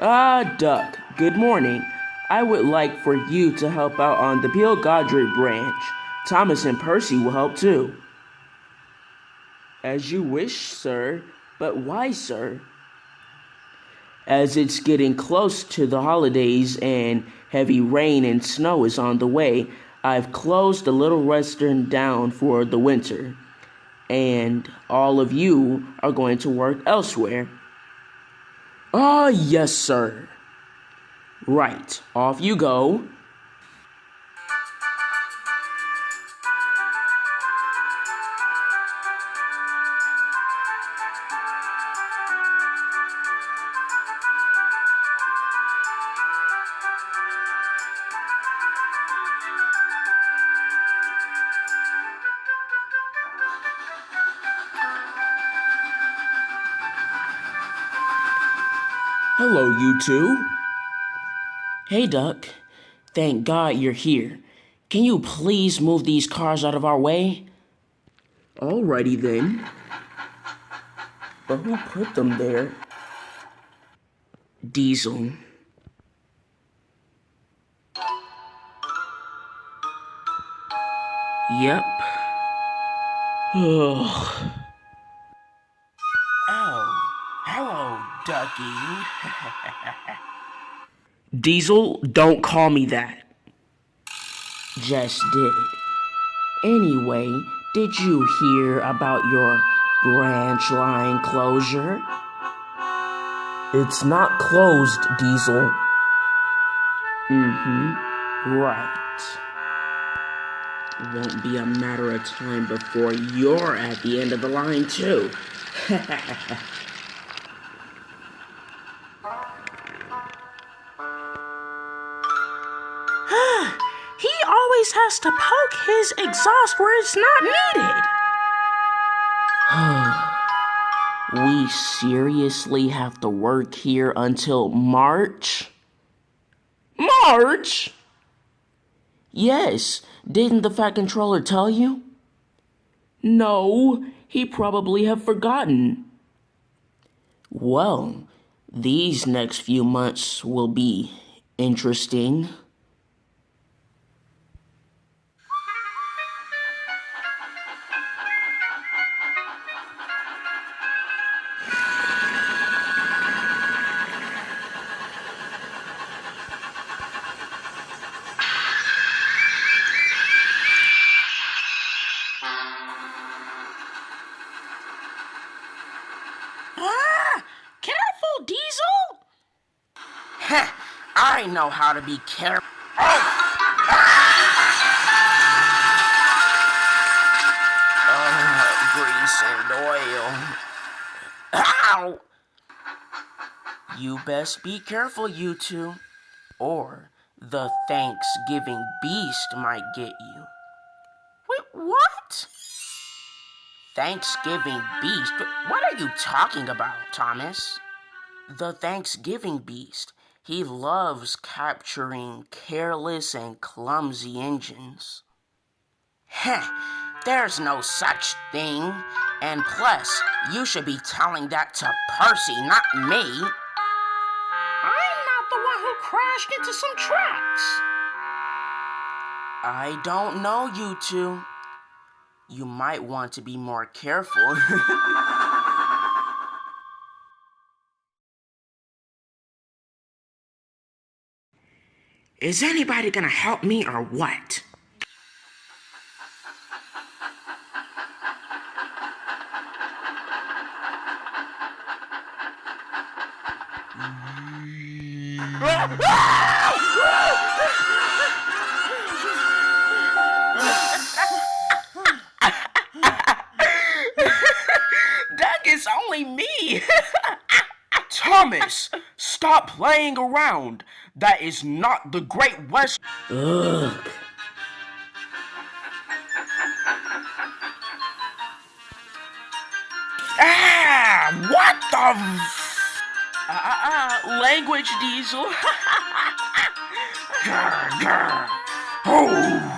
Duck, good morning. I would like for you to help out on the Peel Godred Branch. Thomas and Percy will help too. As you wish, sir. But why, sir? As it's getting close to the holidays and heavy rain and snow is on the way, I've closed the Little Western down for the winter. And all of you are going to work elsewhere. Yes, sir. Right, off you go. Hello, you two. Hey, Duck. Thank God you're here. Can you please move these cars out of our way? Alrighty then. But who put them there? Diesel. Yep. Ugh. Oh, hello, Ducky. Diesel, don't call me that. Just did. Anyway, did you hear about your branch line closure? It's not closed, Diesel. Right. Won't be a matter of time before you're at the end of the line, too. He always has to poke his exhaust where it's not needed. We seriously have to work here until March? March? Yes, didn't the Fat Controller tell you? No, he probably have forgotten. Well, these next few months will be interesting. Careful, Diesel! I know how to be careful. Grease and oil. Ow! You best be careful, you two, or the Thanksgiving beast might get you. Wait, what? Thanksgiving beast? What are you talking about, Thomas? The Thanksgiving beast. He loves capturing careless and clumsy engines. There's no such thing. And plus, you should be telling that to Percy, not me. I'm not the one who crashed into some tracks. I don't know, you two. You might want to be more careful. Is anybody gonna help me or what? Doug, it's only me. Thomas, stop playing around. That is not the Great West. Ugh. What the Language, Diesel. Oh.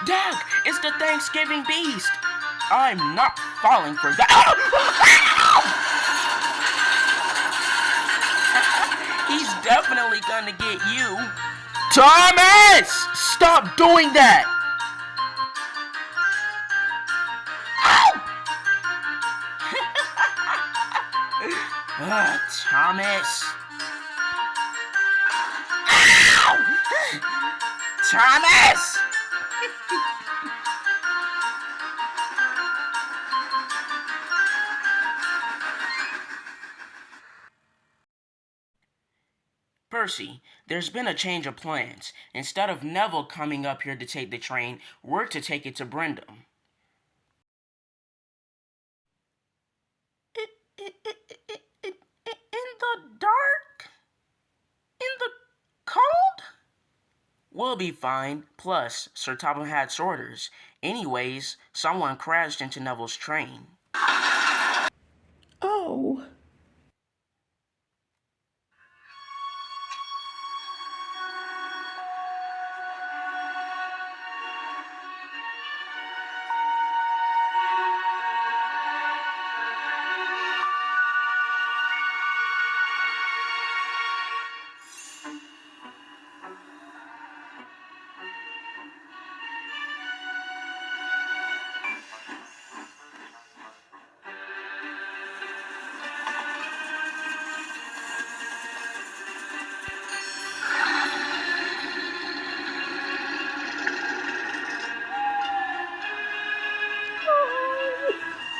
Doug, it's the Thanksgiving beast. I'm not falling for that. He's definitely gonna get you. Thomas! Stop doing that! Thomas. Thomas! Percy, there's been a change of plans. Instead of Neville coming up here to take the train, we're to take it to Brendam. In the dark? In the cold? We'll be fine. Plus, Sir Topham had orders. Anyways, someone crashed into Neville's train. Oh.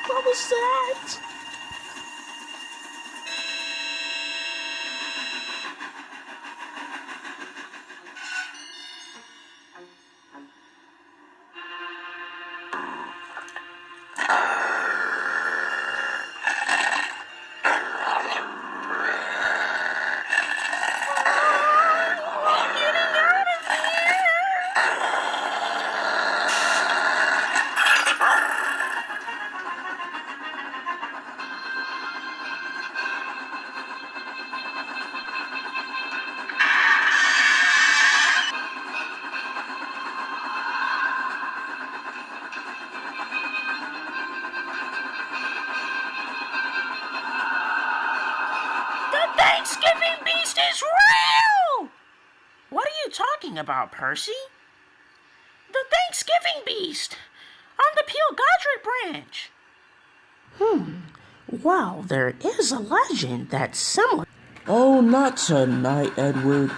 What was that? Thanksgiving beast is real! What are you talking about, Percy? The Thanksgiving beast on the Peel Godred Branch. Wow, there is a legend that's similar. Oh, not tonight, Edward.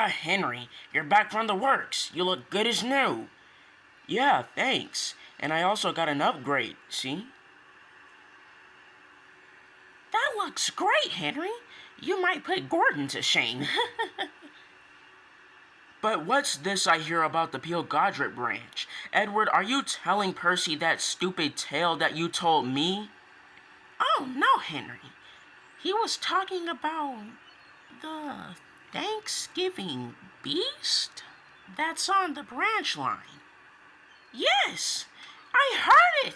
Henry, you're back from the works. You look good as new. Yeah, thanks. And I also got an upgrade, see? That looks great, Henry. You might put Gordon to shame. But what's this I hear about the Peel Godred Branch? Edward, are you telling Percy that stupid tale that you told me? Oh, no, Henry. He was talking about the Thanksgiving beast that's on the branch line. Yes, I heard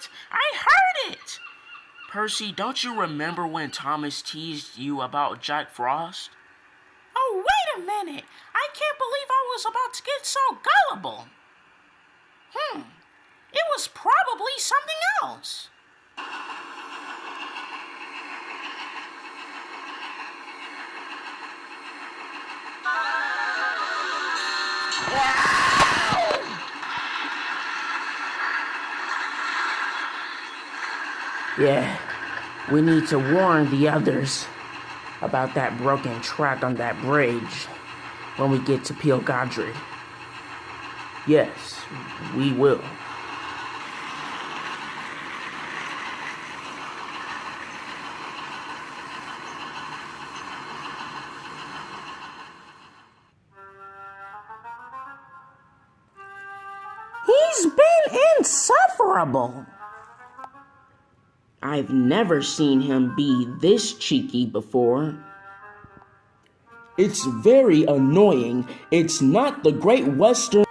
it. Percy, don't you remember when Thomas teased you about Jack Frost? Oh, wait a minute. I can't believe I was about to get so gullible. It was probably something else. Yeah, we need to warn the others about that broken track on that bridge when we get to Peel Godred. Yes, we will. He's been insufferable. I've never seen him be this cheeky before. It's very annoying. It's not the Great Western...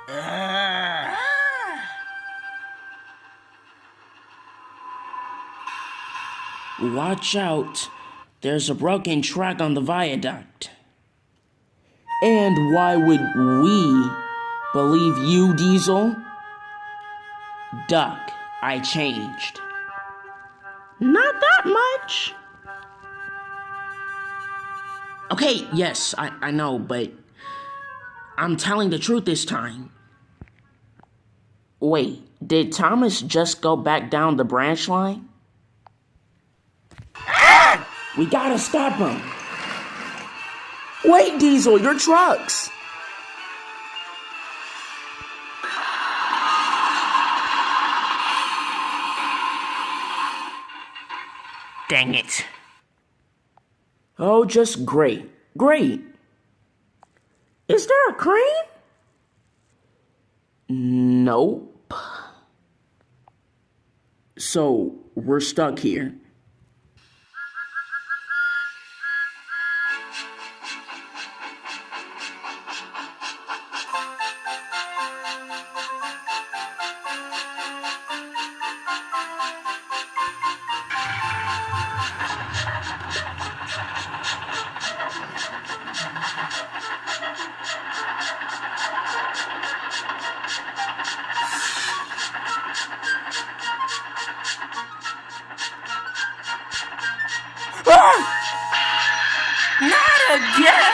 Watch out. There's a broken track on the viaduct. And why would we Believe you, Diesel? Duck, I changed. Not that much. Okay, yes, I know, but I'm telling the truth this time. Wait, did Thomas just go back down the branch line? We gotta stop him. Wait, Diesel, your trucks. Dang it. Oh, just great. Great. Is there a crane? Nope. So, we're stuck here. Not again!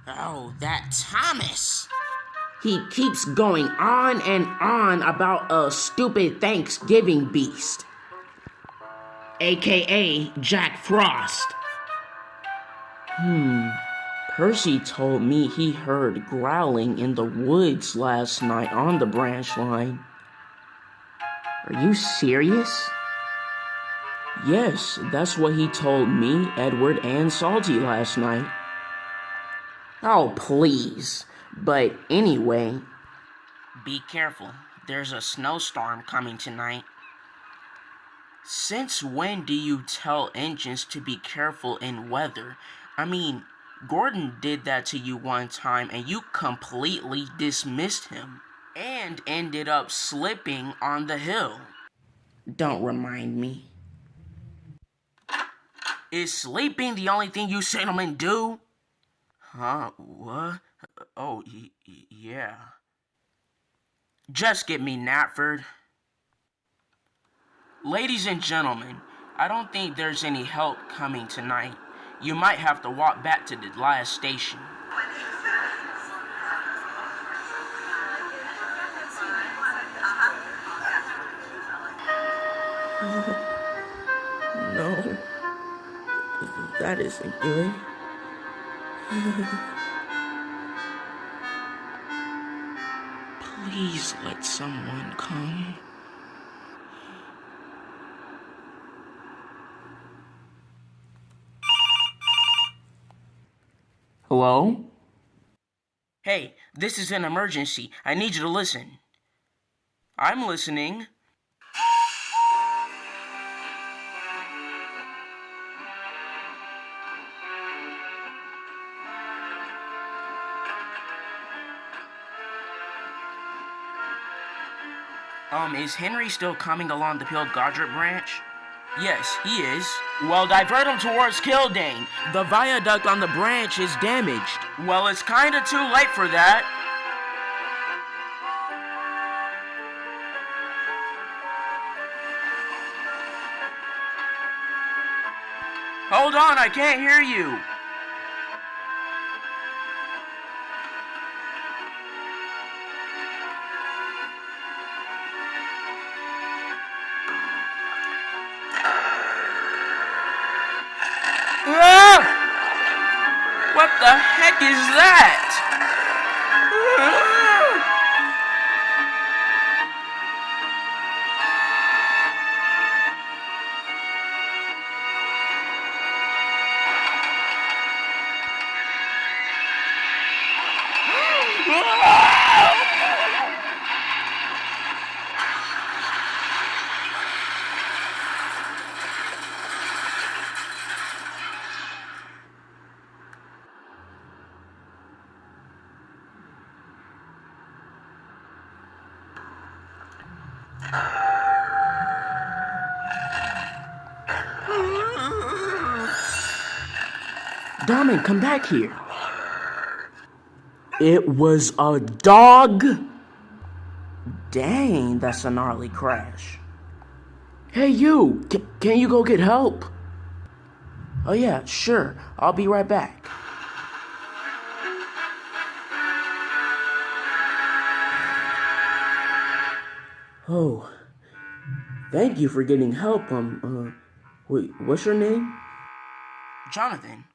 Oh, that Thomas. He keeps going on and on about a stupid Thanksgiving beast. AKA Jack Frost. Percy told me he heard growling in the woods last night on the branch line. Are you serious? Yes, that's what he told me, Edward, and Salty last night. Oh, please. But anyway. Be careful. There's a snowstorm coming tonight. Since when do you tell engines to be careful in weather? I mean, Gordon did that to you one time and you completely dismissed him and ended up slipping on the hill. Don't remind me. Is sleeping the only thing you gentlemen do? Huh? What? Oh, yeah. Just get me, Natford. Ladies and gentlemen, I don't think there's any help coming tonight. You might have to walk back to the last station. No. That isn't good. Please let someone come. Hello? Hey, this is an emergency. I need you to listen. I'm listening. Is Henry still coming along the Peel Godred Branch? Yes, he is. Well, divert him towards Kildane. The viaduct on the branch is damaged. Well, it's kinda too late for that. Hold on, I can't hear you. What the heck is that? Darman, come back here. It was a dog? Dang, that's a gnarly crash. Hey, you! Can you go get help? Oh, yeah, sure. I'll be right back. Oh, thank you for getting help. Wait, what's your name? Jonathan.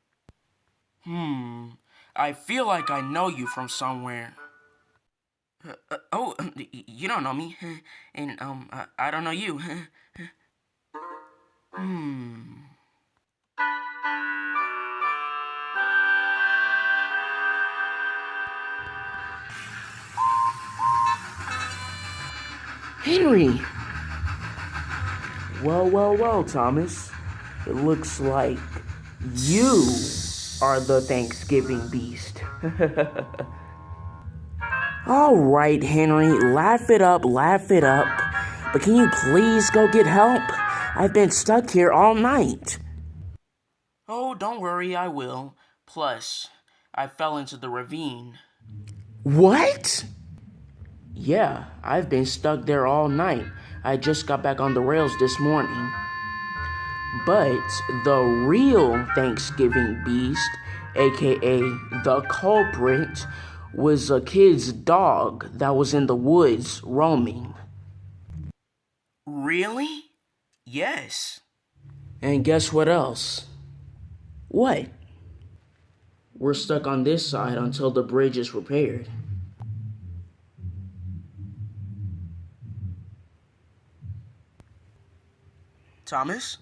I feel like I know you from somewhere. You don't know me. And, I don't know you. Henry! Well, Thomas. It looks like you are the Thanksgiving beast. All right, Henry, laugh it up. But can you please go get help? I've been stuck here all night. Oh, don't worry, I will. Plus, I fell into the ravine. What? Yeah, I've been stuck there all night. I just got back on the rails this morning. But the real Thanksgiving beast, aka the culprit, was a kid's dog that was in the woods roaming. Really? Yes. And guess what else? What? We're stuck on this side until the bridge is repaired. Thomas?